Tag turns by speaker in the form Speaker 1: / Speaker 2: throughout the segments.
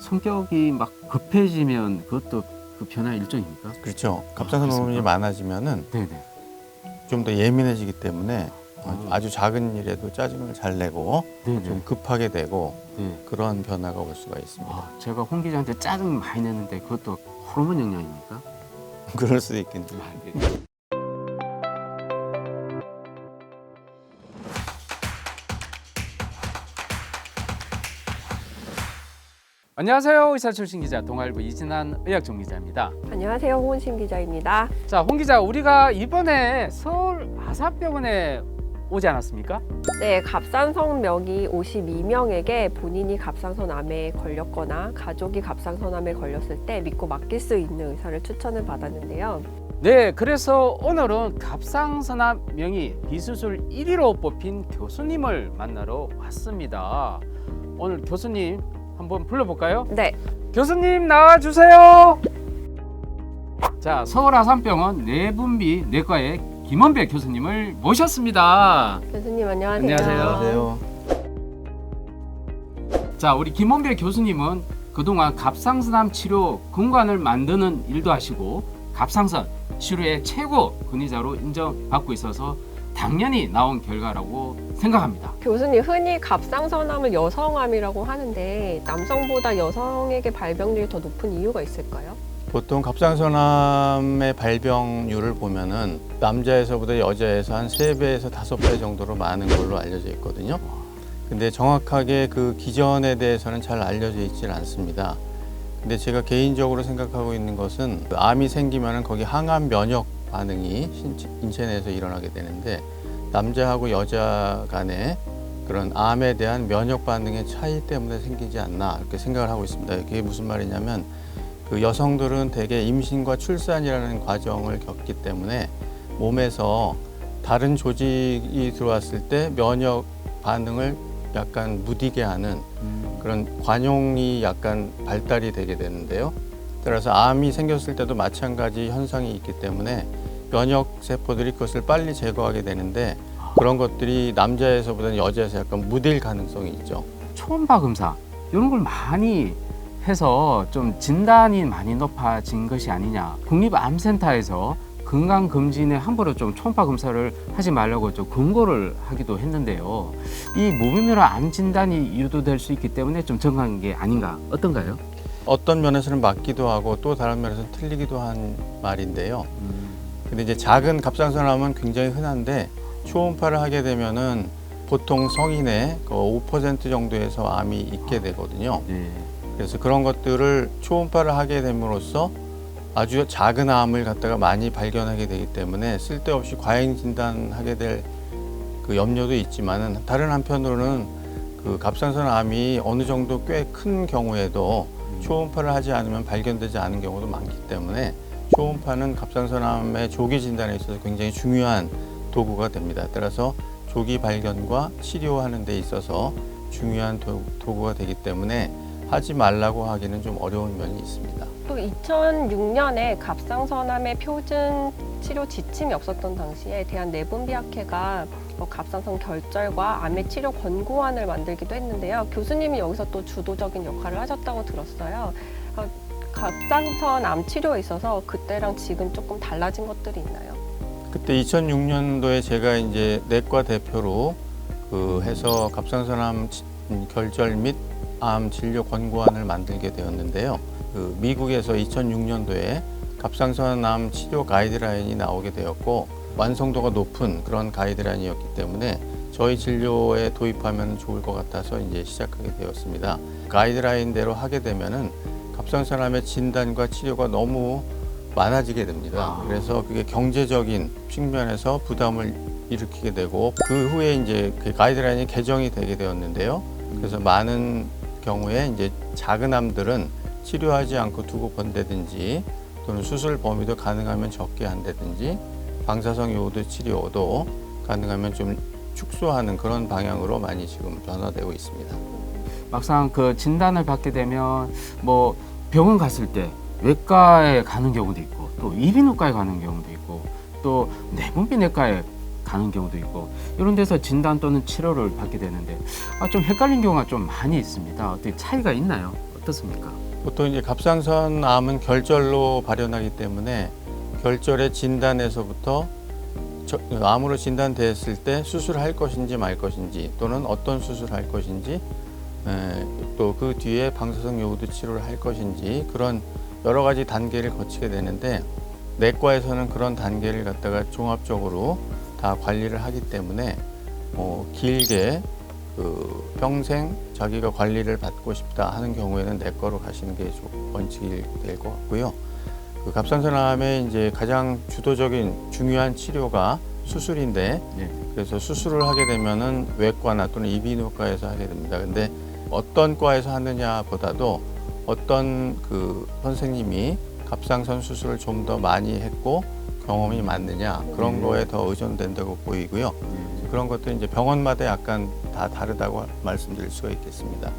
Speaker 1: 성격이 막 급해지면 그것도 그 변화 일종입니까?
Speaker 2: 그렇죠. 갑상선 호르몬이
Speaker 1: 그렇습니까?
Speaker 2: 많아지면은
Speaker 1: 네네.
Speaker 2: 좀 더 예민해지기 때문에
Speaker 1: 아.
Speaker 2: 아주 작은 일에도 짜증을 잘 내고
Speaker 1: 네네.
Speaker 2: 좀 급하게 되고
Speaker 1: 네.
Speaker 2: 그런 변화가 올 수가 있습니다.
Speaker 1: 아, 제가 홍 기자한테 짜증 많이 내는데 그것도 호르몬 영향입니까?
Speaker 2: 그럴 수도 있겠네요.
Speaker 1: 아, 네. 안녕하세요. 의사 출신 기자 동아일보 이진한 의학전 기자입니다.
Speaker 3: 안녕하세요. 홍은심 기자입니다.
Speaker 1: 자, 홍 기자, 우리가 이번에 서울 아사병원에 오지 않았습니까?
Speaker 3: 네, 갑상선명이 52명에게 본인이 갑상선암에 걸렸거나 가족이 갑상선암에 걸렸을 때 믿고 맡길 수 있는 의사를 추천을 받았는데요.
Speaker 1: 네, 그래서 오늘은 갑상선암 명의 비수술 1위로 뽑힌 교수님을 만나러 왔습니다. 오늘 교수님 한번 불러볼까요?
Speaker 3: 네,
Speaker 1: 교수님 나와주세요. 자, 서울 아산병원 내분비 내과의 김원배 교수님을 모셨습니다.
Speaker 3: 교수님 안녕하세요.
Speaker 1: 안녕하세요. 자, 우리 김원배 교수님은 그동안 갑상선암 치료 근간을 만드는 일도 하시고 갑상선 치료의 최고 권위자로 인정받고 있어서 당연히 나온 결과라고 생각합니다.
Speaker 3: 교수님, 흔히 갑상선암을 여성암이라고 하는데 남성보다 여성에게 발병률이 더 높은 이유가 있을까요?
Speaker 2: 보통 갑상선암의 발병률을 보면은 남자에서보다 여자에서 한 3배에서 5배 정도로 많은 걸로 알려져 있거든요. 근데 정확하게 그 기전에 대해서는 잘 알려져 있질 않습니다. 근데 제가 개인적으로 생각하고 있는 것은 암이 생기면은 거기 항암 면역 반응이 인체 내에서 일어나게 되는데 남자하고 여자 간에 그런 암에 대한 면역 반응의 차이 때문에 생기지 않나 이렇게 생각을 하고 있습니다. 그게 무슨 말이냐면 그 여성들은 대개 임신과 출산이라는 과정을 겪기 때문에 몸에서 다른 조직이 들어왔을 때 면역 반응을 약간 무디게 하는 그런 관용이 약간 발달이 되게 되는데요. 따라서 암이 생겼을 때도 마찬가지 현상이 있기 때문에 면역 세포들이 그것을 빨리 제거하게 되는데 그런 것들이 남자에서보다는 여자에서 약간 무딜 가능성이 있죠.
Speaker 1: 초음파 검사 이런 걸 많이 해서 좀 진단이 많이 높아진 것이 아니냐. 국립암센터에서 건강검진에 함부로 좀 초음파 검사를 하지 말라고 좀 권고를 하기도 했는데요. 이 무분별한 암 진단이 유도될 수 있기 때문에 좀 정한 게 아닌가, 어떤가요?
Speaker 2: 어떤 면에서는 맞기도 하고 또 다른 면에서는 틀리기도 한 말인데요. 근데 이제 작은 갑상선암은 굉장히 흔한데 초음파를 하게 되면은 보통 성인의 그 5% 정도에서 암이 있게 되거든요.
Speaker 1: 네.
Speaker 2: 그래서 그런 것들을 초음파를 하게 됨으로써 아주 작은 암을 갖다가 많이 발견하게 되기 때문에 쓸데없이 과잉 진단하게 될 그 염려도 있지만은 다른 한편으로는 그 갑상선 암이 어느 정도 꽤 큰 경우에도 초음파를 하지 않으면 발견되지 않은 경우도 많기 때문에 초음파는 갑상선암의 조기 진단에 있어서 굉장히 중요한 도구가 됩니다. 따라서 조기 발견과 치료하는 데 있어서 중요한 도구가 되기 때문에 하지 말라고 하기는 좀 어려운 면이 있습니다.
Speaker 3: 또 2006년에 갑상선암의 표준 치료 지침이 없었던 당시에 대한내분비학회가 갑상선 결절과 암의 치료 권고안을 만들기도 했는데요. 교수님이 여기서 또 주도적인 역할을 하셨다고 들었어요. 갑상선 암 치료에 있어서 그때랑 지금 조금 달라진 것들이 있나요?
Speaker 2: 그때 2006년도에 제가 이제 내과 대표로 해서 갑상선암 결절 및 암 진료 권고안을 만들게 되었는데요. 미국에서 2006년도에 갑상선암 치료 가이드라인이 나오게 되었고 완성도가 높은 그런 가이드라인이었기 때문에 저희 진료에 도입하면 좋을 것 같아서 이제 시작하게 되었습니다. 가이드라인대로 하게 되면은 갑상선암의 진단과 치료가 너무 많아지게 됩니다. 그래서 그게 경제적인 측면에서 부담을 일으키게 되고 그 후에 이제 그 가이드라인이 개정이 되게 되었는데요. 그래서 많은 경우에 이제 작은 암들은 치료하지 않고 두고 본다든지 또는 수술 범위도 가능하면 적게 한다든지 방사성 요오드 치료도 가능하면 좀 축소하는 그런 방향으로 많이 지금 변화되고 있습니다.
Speaker 1: 막상 그 진단을 받게 되면 뭐 병원 갔을 때 외과에 가는 경우도 있고 또 이비인후과에 가는 경우도 있고 또 내분비 내과에 가는 경우도 있고 이런 데서 진단 또는 치료를 받게 되는데 좀 헷갈린 경우가 좀 많이 있습니다. 어떻게 차이가 있나요? 어떻습니까?
Speaker 2: 보통 이제 갑상선 암은 결절로 발현하기 때문에 결절의 진단에서부터 암으로 진단됐을 때 수술할 것인지 말 것인지 또는 어떤 수술할 것인지 또 그 뒤에 방사성 요오드 치료를 할 것인지 그런 여러 가지 단계를 거치게 되는데 내과에서는 그런 단계를 갖다가 종합적으로 다 관리를 하기 때문에 길게 평생 자기가 관리를 받고 싶다 하는 경우에는 내과로 가시는 게 원칙이 될 것 같고요. 그 갑상선암의 이제 가장 주도적인 중요한 치료가 수술인데
Speaker 1: 네.
Speaker 2: 그래서 수술을 하게 되면은 외과나 또는 이비인후과에서 하게 됩니다. 근데 어떤 과에서 하느냐보다도 어떤 그 선생님이 갑상선 수술을 좀 더 많이 했고 경험이 많느냐 그런 거에 더 의존된다고 보이고요. 그런 것도 이제 병원마다 약간 다 다르다고 말씀드릴 수가 있겠습니다.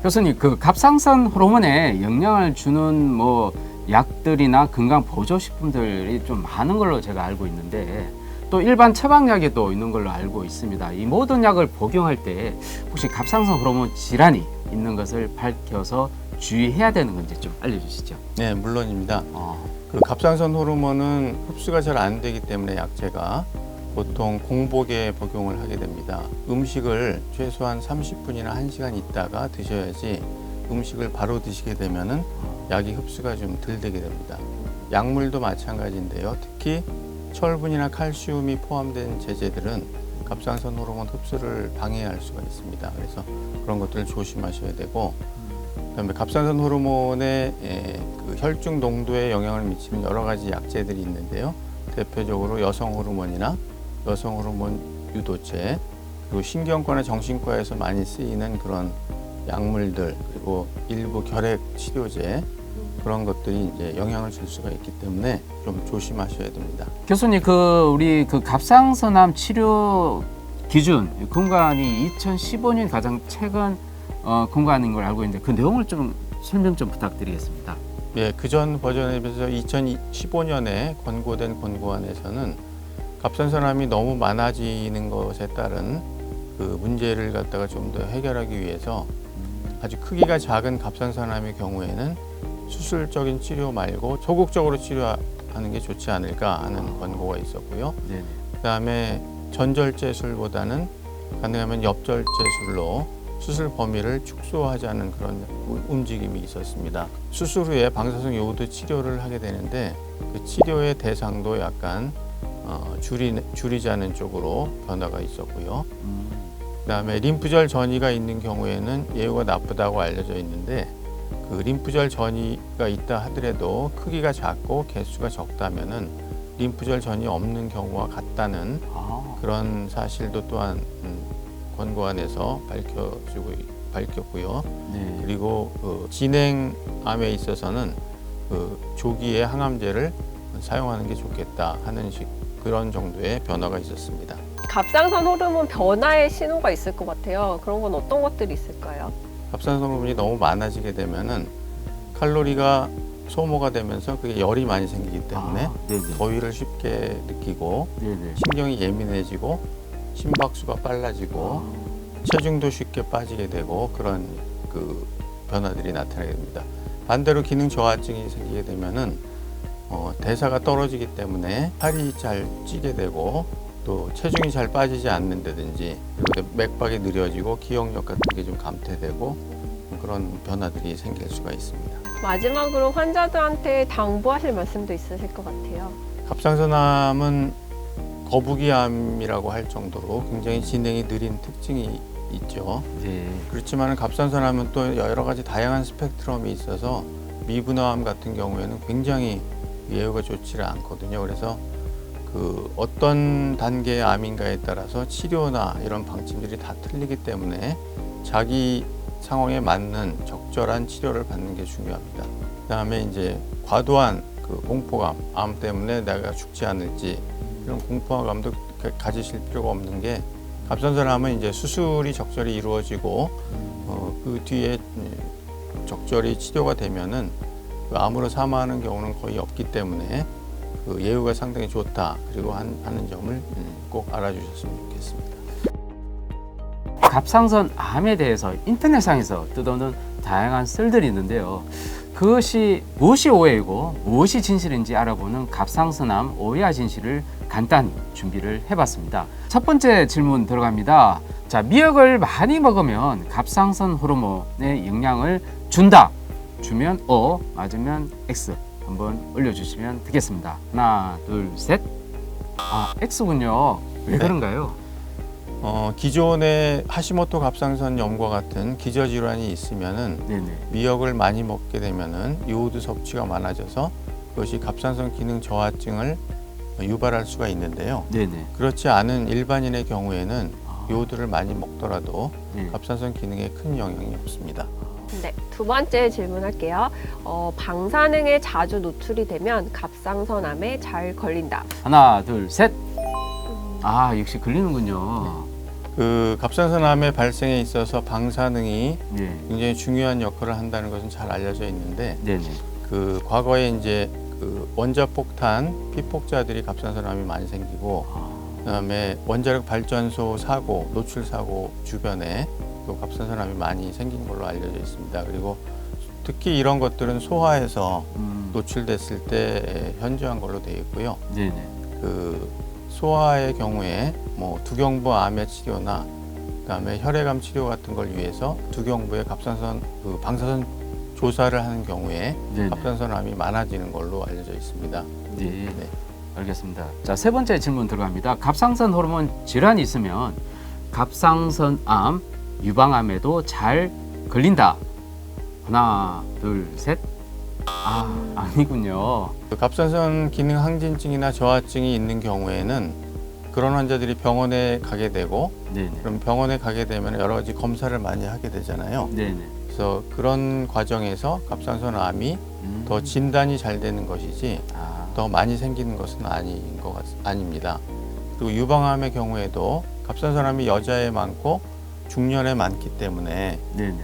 Speaker 1: 교수님, 그 갑상선 호르몬에 영향을 주는 뭐 약들이나 건강 보조식품들이 좀 많은 걸로 제가 알고 있는데 또 일반 처방약에도 있는 걸로 알고 있습니다. 이 모든 약을 복용할 때 혹시 갑상선 호르몬 질환이 있는 것을 밝혀서 주의해야 되는 건지 좀 알려주시죠.
Speaker 2: 네, 물론입니다. 그 갑상선 호르몬은 흡수가 잘 안 되기 때문에 약제가 보통 공복에 복용을 하게 됩니다. 음식을 최소한 30분이나 1시간 있다가 드셔야지 음식을 바로 드시게 되면은 약이 흡수가 좀 덜 되게 됩니다. 약물도 마찬가지인데요. 특히 철분이나 칼슘이 포함된 제제들은 갑상선 호르몬 흡수를 방해할 수가 있습니다. 그래서 그런 것들을 조심하셔야 되고 그다음에 갑상선 호르몬의 그 혈중 농도에 영향을 미치는 여러 가지 약제들이 있는데요. 대표적으로 여성 호르몬이나 여성 호르몬 유도제 그리고 신경과나 정신과에서 많이 쓰이는 그런 약물들 그리고 일부 결핵 치료제 그런 것들이 이제 영향을 줄 수가 있기 때문에 좀 조심하셔야 됩니다.
Speaker 1: 교수님, 우리 갑상선암 치료 기준 근거안이 2015년 가장 최근 근거안인 걸 알고 있는데 그 내용을 좀 설명 좀 부탁드리겠습니다.
Speaker 2: 예, 그전 버전에 비해서 2015년에 권고된 권고안에서는 갑상선암이 너무 많아지는 것에 따른 그 문제를 갖다가 좀 더 해결하기 위해서 아주 크기가 작은 갑상선암의 경우에는 수술적인 치료 말고 소극적으로 치료하는 게 좋지 않을까 하는 권고가 있었고요.
Speaker 1: 네.
Speaker 2: 그다음에 전절제술보다는 가능하면 엽절제술로 수술 범위를 축소하자는 그런 움직임이 있었습니다. 수술 후에 방사성 요오드 치료를 하게 되는데 그 치료의 대상도 약간 줄이자는 쪽으로 변화가 있었고요. 그다음에 림프절 전이가 있는 경우에는 예후가 나쁘다고 알려져 있는데 그 림프절 전이가 있다 하더라도 크기가 작고 개수가 적다면은 림프절 전이 없는 경우와 같다는 그런 사실도 또한 권고안에서 밝혔고요.
Speaker 1: 네.
Speaker 2: 그리고 그 진행암에 있어서는 그 조기에 항암제를 사용하는 게 좋겠다 하는 그런 정도의 변화가 있었습니다.
Speaker 3: 갑상선 호르몬 변화의 신호가 있을 것 같아요. 그런 건 어떤 것들이 있을까요?
Speaker 2: 갑상선 호르몬이 너무 많아지게 되면은 칼로리가 소모가 되면서 그게 열이 많이 생기기 때문에
Speaker 1: 네네.
Speaker 2: 더위를 쉽게 느끼고
Speaker 1: 네네.
Speaker 2: 신경이 예민해지고 심박수가 빨라지고 체중도 쉽게 빠지게 되고 그런 그 변화들이 나타나게 됩니다. 반대로 기능 저하증이 생기게 되면은 대사가 떨어지기 때문에 살이 잘 찌게 되고 또 체중이 잘 빠지지 않는다든지 그리고 맥박이 느려지고 기억력 같은 게 좀 감퇴되고 그런 변화들이 생길 수가 있습니다.
Speaker 3: 마지막으로 환자들한테 당부하실 말씀도 있으실 것 같아요.
Speaker 2: 갑상선암은 거북이암이라고 할 정도로 굉장히 진행이 느린 특징이 있죠.
Speaker 1: 네.
Speaker 2: 그렇지만 갑상선암은 또 여러 가지 다양한 스펙트럼이 있어서 미분화암 같은 경우에는 굉장히 예후가 좋지를 않거든요. 그래서 그 어떤 단계의 암인가에 따라서 치료나 이런 방침들이 다 틀리기 때문에 자기 상황에 맞는 적절한 치료를 받는 게 중요합니다. 그다음에 이제 과도한 그 공포감, 암 때문에 내가 죽지 않을지 이런 공포감도 가지실 필요가 없는 게 갑상선암은 이제 수술이 적절히 이루어지고 그 뒤에 적절히 치료가 되면은 그 암으로 사망하는 경우는 거의 없기 때문에 그 예후가 상당히 좋다. 그리고 하는 점을 꼭 알아주셨으면 좋겠습니다.
Speaker 1: 갑상선 암에 대해서 인터넷상에서 뜨도는 다양한 썰들이 있는데요. 그것이 무엇이 오해이고 무엇이 진실인지 알아보는 갑상선암 오해와 진실을 간단히 준비를 해봤습니다. 첫 번째 질문 들어갑니다. 자, 미역을 많이 먹으면 갑상선 호르몬에 영향을 준다. 주면 O, 맞으면 X. 한번 올려주시면 되겠습니다. 하나, 둘, 셋. 아, X군요. 왜
Speaker 2: 네.
Speaker 1: 그런가요?
Speaker 2: 기존에 하시모토 갑상선 염과 같은 기저 질환이 있으면은
Speaker 1: 네네.
Speaker 2: 미역을 많이 먹게 되면은 요오드 섭취가 많아져서 그것이 갑상선 기능 저하증을 유발할 수가 있는데요.
Speaker 1: 네네.
Speaker 2: 그렇지 않은 일반인의 경우에는
Speaker 1: 아,
Speaker 2: 요오드를 많이 먹더라도
Speaker 1: 네.
Speaker 2: 갑상선 기능에 큰 영향이 없습니다.
Speaker 3: 네, 두 번째 질문할게요. 방사능에 자주 노출이 되면 갑상선암에 잘 걸린다.
Speaker 1: 하나, 둘, 셋. 아, 역시 걸리는군요.
Speaker 2: 그 갑상선암의 발생에 있어서 방사능이
Speaker 1: 네.
Speaker 2: 굉장히 중요한 역할을 한다는 것은 잘 알려져 있는데
Speaker 1: 네네.
Speaker 2: 그 과거에 이제 그 원자폭탄 피폭자들이 갑상선암이 많이 생기고 그다음에 원자력 발전소 사고, 노출 사고 주변에 또 갑상선암이 많이 생긴 걸로 알려져 있습니다. 그리고 특히 이런 것들은 소화에서 노출됐을 때 현저한 걸로 되어 있고요.
Speaker 1: 네네.
Speaker 2: 그 소화의 경우에 뭐 두경부 암의 치료나 그다음에 혈액암 치료 같은 걸 위해서 두경부에 갑상선 그 방사선 조사를 하는 경우에
Speaker 1: 네네.
Speaker 2: 갑상선암이 많아지는 걸로 알려져 있습니다.
Speaker 1: 네.
Speaker 2: 네.
Speaker 1: 알겠습니다. 자, 세 번째 질문 들어갑니다. 갑상선 호르몬 질환이 있으면 갑상선암, 유방암에도 잘 걸린다. 하나, 둘, 셋. 아, 아니군요.
Speaker 2: 그 갑상선 기능 항진증이나 저하증이 있는 경우에는 그런 환자들이 병원에 가게 되고
Speaker 1: 네네.
Speaker 2: 그럼 병원에 가게 되면 여러 가지 검사를 많이 하게 되잖아요.
Speaker 1: 네네.
Speaker 2: 그래서 그런 과정에서 갑상선암이 더 진단이 잘 되는 것이지
Speaker 1: 아,
Speaker 2: 더 많이 생기는 것은 아닙니다. 그리고 유방암의 경우에도 갑상선암이 여자에 많고 중년에 많기 때문에
Speaker 1: 네네.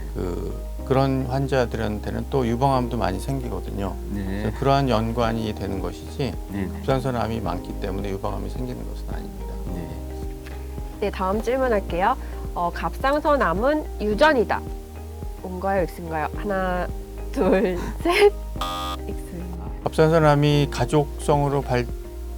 Speaker 2: 그런 환자들한테는 또 유방암도 많이 생기거든요.
Speaker 1: 네.
Speaker 2: 그래서 그러한 연관이 되는 것이지
Speaker 1: 네네.
Speaker 2: 갑상선암이 많기 때문에 유방암이 생기는 것은 아닙니다.
Speaker 1: 네.
Speaker 3: 네, 다음 질문할게요. 갑상선암은 유전이다. O인가요, X인가요? 하나, 둘, 셋. X.
Speaker 2: 갑상선암이 가족성으로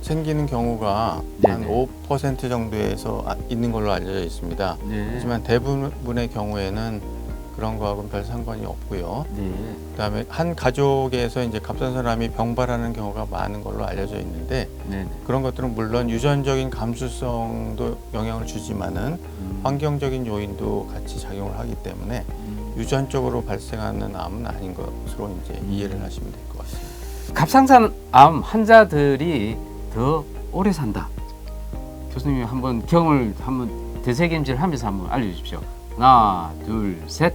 Speaker 2: 생기는 경우가 한
Speaker 1: 네네.
Speaker 2: 5% 정도에서 있는 걸로 알려져 있습니다.
Speaker 1: 네.
Speaker 2: 하지만 대부분의 경우에는 그런 거하고는 별 상관이 없고요.
Speaker 1: 네.
Speaker 2: 그다음에 한 가족에서 이제 갑상선암이 병발하는 경우가 많은 걸로 알려져 있는데
Speaker 1: 네네.
Speaker 2: 그런 것들은 물론 유전적인 감수성도 영향을 주지만은 환경적인 요인도 같이 작용을 하기 때문에 유전적으로 발생하는 암은 아닌 것으로 이제 이해를 하시면 될 것 같습니다.
Speaker 1: 갑상선암 환자들이 더 오래 산다. 교수님이 한번 경을 한번 되새김질하면서 한번 알려주십시오. 하나, 둘, 셋.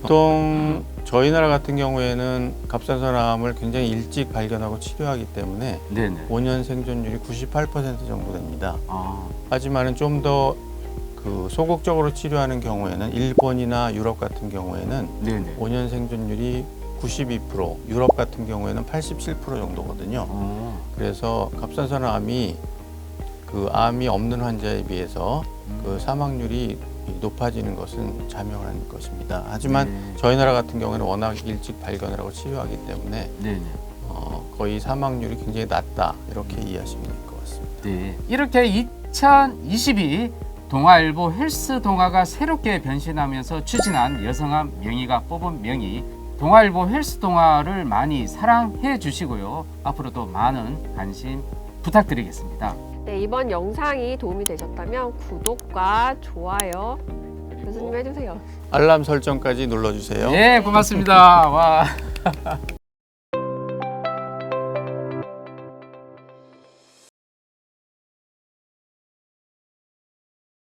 Speaker 2: 보통 저희 나라 같은 경우에는 갑상선암을 굉장히 일찍 발견하고 치료하기 때문에
Speaker 1: 네네.
Speaker 2: 5년 생존율이 98% 정도 됩니다.
Speaker 1: 아,
Speaker 2: 하지만은 좀 더 그 소극적으로 치료하는 경우에는 일본이나 유럽 같은 경우에는
Speaker 1: 네네.
Speaker 2: 5년 생존율이 92%, 유럽 같은 경우에는 87% 정도거든요. 그래서 갑상선암이 그 암이 없는 환자에 비해서 그 사망률이 높아지는 것은 자명한 것입니다. 하지만
Speaker 1: 네.
Speaker 2: 저희 나라 같은 경우에는 워낙 일찍 발견을 하고 치료하기 때문에
Speaker 1: 네네.
Speaker 2: 거의 사망률이 굉장히 낮다 이렇게 이해하시면 될 것 같습니다.
Speaker 1: 네. 이렇게 2022 동아일보 헬스 동아가 새롭게 변신하면서 추진한 여성암 명의가 뽑은 명의 동아일보 헬스 동아를 많이 사랑해 주시고요. 앞으로도 많은 관심 부탁드리겠습니다.
Speaker 3: 네, 이번 영상이 도움이 되셨다면 구독과 좋아요 교수님 해주세요.
Speaker 2: 알람 설정까지 눌러주세요.
Speaker 1: 네, 고맙습니다. 와.